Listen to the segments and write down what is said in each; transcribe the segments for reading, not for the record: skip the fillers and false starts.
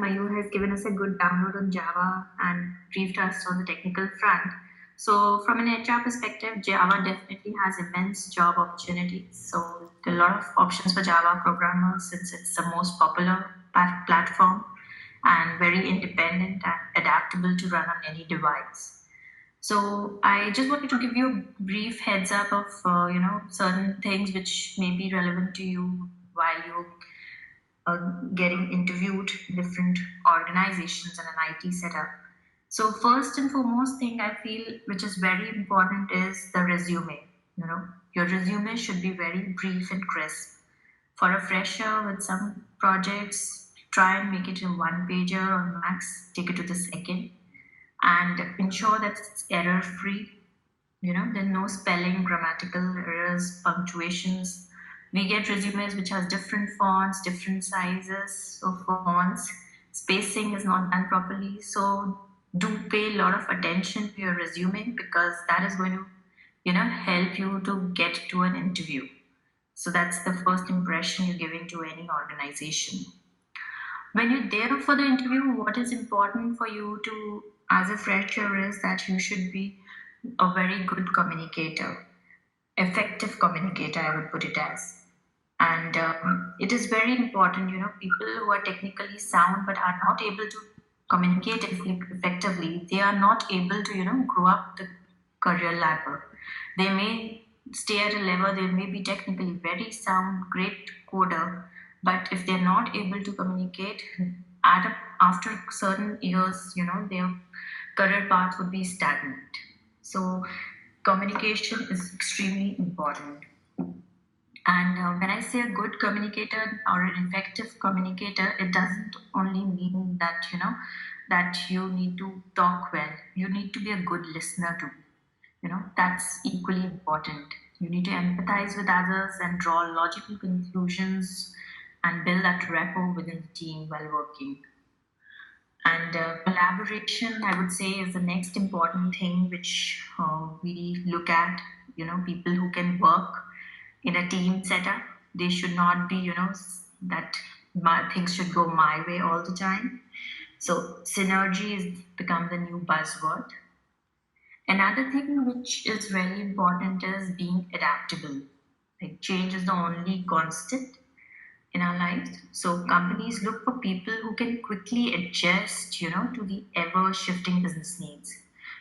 Mayur has given us a good download on Java and briefed us on the technical front. So, from an HR perspective, Java definitely has immense job opportunities. So, there are a lot of options for Java programmers since it's the most popular platform and very independent and adaptable to run on any device. So I just wanted to give you a brief heads up of certain things which may be relevant to you while you getting interviewed in different organizations and an IT setup. So first and foremost thing I feel which is very important is the resume. Your resume should be very brief and crisp. For a fresher with some projects, try and make it a one pager or max, take it to the second, and ensure that it's error free. There are no spelling, grammatical errors, punctuations. We get resumes which has different fonts, different sizes of fonts. Spacing is not done properly. So do pay a lot of attention to your resume because that is going to, help you to get to an interview. So that's the first impression you're giving to any organization. When you're there for the interview, what is important for you to, as a fresher, is that you should be a very good communicator, effective communicator, I would put it as. And it is very important, people who are technically sound but are not able to communicate effectively, they are not able to, grow up the career ladder. They may stay at a level, they may be technically very sound, great coder, but if they're not able to communicate, after certain years, their career path would be stagnant. So communication is extremely important. And when I say a good communicator or an effective communicator, it doesn't only mean that that you need to talk well. You need to be a good listener too. That's equally important. You need to empathize with others and draw logical conclusions and build that rapport within the team while working. And collaboration, I would say, is the next important thing which we look at. People who can work in a team setup. They should not be, that things should go my way all the time. So synergy has become the new buzzword. Another thing which is very important is being adaptable. Like change is the only constant in our lives. So companies look for people who can quickly adjust, to the ever shifting business needs.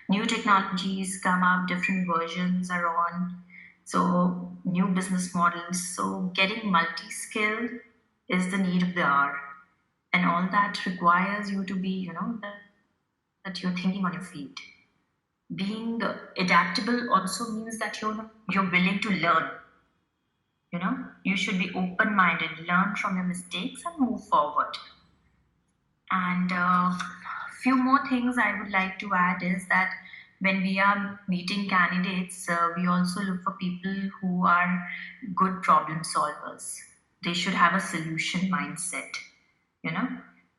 New technologies come up, different versions are on. So new business models. So getting multi-skilled is the need of the hour. And all that requires you to be, that you're thinking on your feet. Being adaptable also means that you're willing to learn. You should be open-minded, learn from your mistakes and move forward. And few more things I would like to add is that when we are meeting candidates, we also look for people who are good problem solvers. They should have a solution mindset, you know.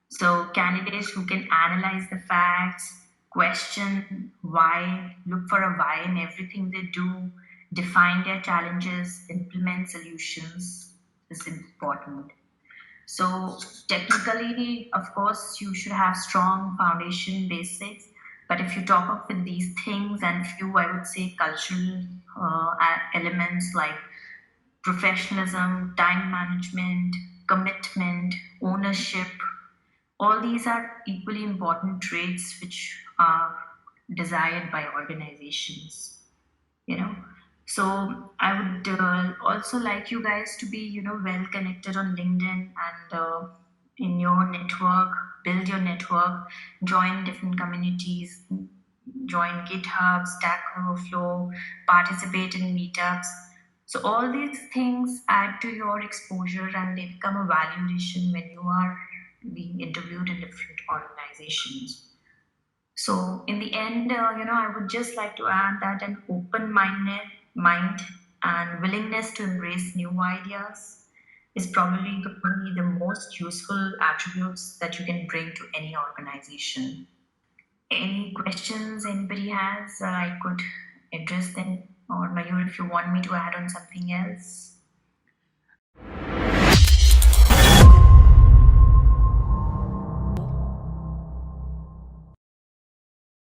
So candidates who can analyze the facts, question why, look for a why in everything they do, define their challenges, implement solutions is important. So technically, of course, you should have strong foundation basics. But if you top up with these things and few, I would say, cultural elements like professionalism, time management, commitment, ownership, all these are equally important traits which are desired by organizations. You know, so I would also like you guys to be, well connected on LinkedIn and in your network, build your network, join different communities, join GitHub, Stack Overflow, participate in meetups. So all these things add to your exposure and they become a value addition when you are being interviewed in different organizations. So in the end, I would just like to add that an open-minded mind and willingness to embrace new ideas is probably going to be the most useful attributes that you can bring to any organization. Any questions anybody has, I could address them, or Mayur, if you want me to add on something else.